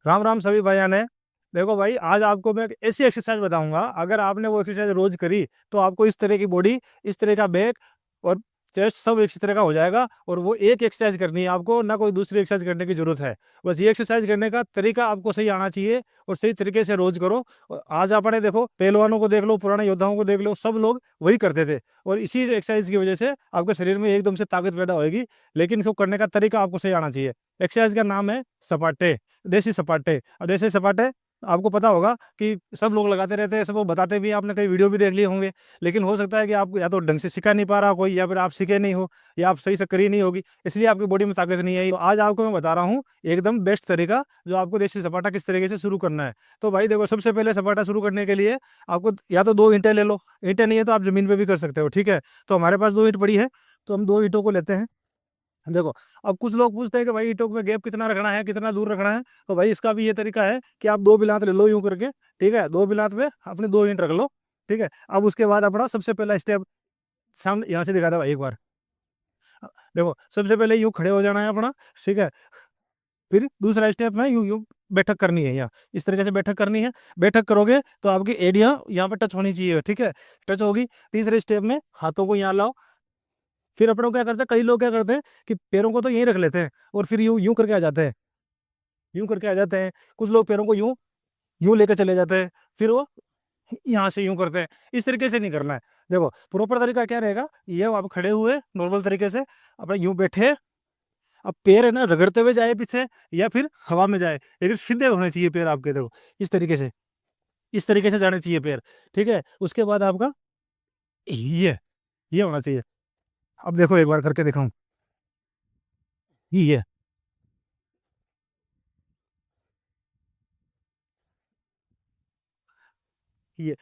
राम राम सभी भाइयों ने। देखो भाई, आज आपको मैं एक ऐसी एक्सरसाइज बताऊंगा, अगर आपने वो एक्सरसाइज रोज करी तो आपको इस तरह की बॉडी, इस तरह का बैक और चेस्ट सब इसी तरह का हो जाएगा। और वो एक एक्सरसाइज करनी है आपको, ना कोई दूसरी एक्सरसाइज करने की जरूरत है। बस ये एक्सरसाइज करने का तरीका आपको सही आना चाहिए और सही तरीके से रोज करो। और आज आपने देखो, पहलवानों को देख लो, पुराने योद्धाओं को देख लो, सब लोग वही करते थे। और इसी एक्सरसाइज की वजह से आपके शरीर में एकदम से ताकत पैदा होगी। लेकिन इसको करने का तरीका आपको सही आना चाहिए। एक्सरसाइज का नाम है सपाटे, देसी सपाटे। और देसी सपाटे आपको पता होगा कि सब लोग लगाते रहते हैं, सब लोग बताते भी हैं, आपने कई वीडियो भी देख लिए होंगे। लेकिन हो सकता है कि आपको या तो ढंग से सिखा नहीं पा रहा कोई, या फिर आप सीखे नहीं हो, या आप सही से करी नहीं होगी, इसलिए आपकी बॉडी में ताकत नहीं आई। तो आज आपको मैं बता रहा हूँ एकदम बेस्ट तरीका, जो आपको देसी सपाटा किस तरीके से शुरू करना है। तो भाई देखो, सबसे पहले सपाटा शुरू करने के लिए आपको या तो 2 ईंटें ले लो। ईंटें नहीं है तो आप जमीन पे भी कर सकते हो, ठीक है। तो हमारे पास 2 ईंट पड़ी है, तो हम 2 ईंटों को लेते हैं। देखो, अब कुछ लोग पूछते हैं कि भाई ईंटों में गैप कितना रखना है, कितना दूर रखना है। तो भाई इसका भी ये तरीका है कि आप 2 बिलात ले लो यूं करके, ठीक है। 2 बिलात में अपने 2 ईंट रख लो, ठीक है। अब उसके बाद अपना सबसे पहला स्टेप सामने यहाँ से दिखा दो भाई एक बार। देखो, सबसे पहले यूं खड़े हो जाना है अपना, ठीक है। फिर दूसरा स्टेप में यूं यूं बैठक करनी है, यहाँ इस तरीके से बैठक करनी है। बैठक करोगे तो आपकी एड़ियाँ यहाँ पे टच होनी चाहिए, ठीक है। टच होगी। तीसरे स्टेप में हाथों को यहाँ लाओ। फिर अपनों क्या करते हैं, कई लोग क्या करते हैं कि पैरों को तो यहीं रख लेते हैं और फिर यूं यूं करके आ जाते हैं, यूं करके आ जाते हैं। कुछ लोग पैरों को यूं यूं लेकर चले जाते हैं, फिर वो यहाँ से यूं करते हैं। इस तरीके से नहीं करना है। देखो, प्रॉपर तरीका क्या रहेगा, ये आप खड़े हुए नॉर्मल तरीके से अपने यूं बैठे। अब पैर है ना रगड़ते हुए जाए पीछे, या फिर हवा में जाए, लेकिन सीधे होने चाहिए पैर आपके। देखो, इस तरीके से, इस तरीके से जाने चाहिए पैर, ठीक है। उसके बाद आपका ये होना चाहिए। अब देखो, एक बार करके दिखाऊं। ये ये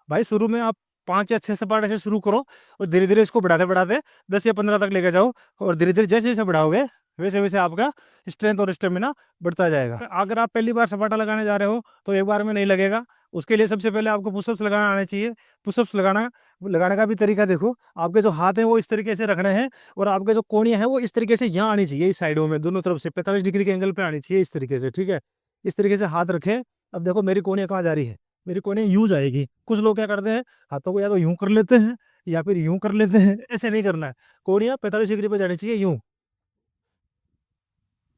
भाई, शुरू में आप 5 या 6 सपाटे से शुरू करो, और धीरे धीरे इसको बढ़ाते बढ़ाते 10 या 15 तक लेके जाओ। और धीरे धीरे जैसे जैसे बढ़ाओगे, वैसे वैसे आपका स्ट्रेंथ और स्टेमिना बढ़ता जाएगा। अगर आप पहली बार सपाटा लगाने जा रहे हो तो एक बार में नहीं लगेगा। उसके लिए सबसे पहले आपको पुशअप्स लगाना आने चाहिए। पुशअप्स लगाना लगाने का भी तरीका देखो, आपके जो हाथ हैं वो इस तरीके से रखने हैं, और आपके जो कोहनियाँ हैं वो इस तरीके से यहाँ आनी चाहिए, इस साइडों में दोनों तरफ से 45 डिग्री के एंगल पे आनी चाहिए, इस तरीके से, ठीक है। इस तरीके से हाथ रखें। अब देखो, मेरी कोहनियाँ कहाँ जा रही है, मेरी कोहनियाँ यूं जाएगी। कुछ लोग क्या करते हैं, हाथों को या तो यूं कर लेते हैं या फिर यूं कर लेते हैं, ऐसे नहीं करना है। कोहनियाँ 45 डिग्री पे जानी चाहिए, यूं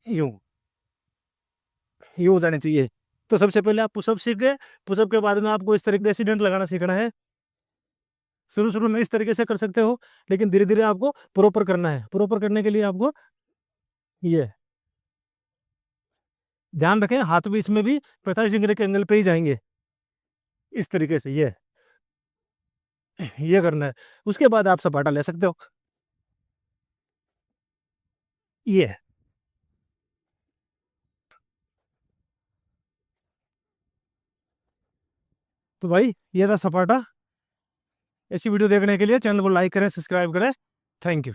यूं यूं जानी चाहिए। तो सबसे पहले आप पुशअप सीख गए। पुशअप के बाद में आपको इस तरीके से डेंट लगाना सीखना है। शुरू शुरू में इस तरीके से कर सकते हो, लेकिन धीरे धीरे आपको प्रॉपर करना है। प्रॉपर करने के लिए आपको ये ध्यान रखें, हाथ भी इसमें भी 45 डिग्री के एंगल पे ही जाएंगे, इस तरीके से ये करना है। उसके बाद आप सपाटा ले सकते हो। ये तो भाई, ये था सपाटा। ऐसी वीडियो देखने के लिए चैनल को लाइक करें, सब्सक्राइब करें। Thank you.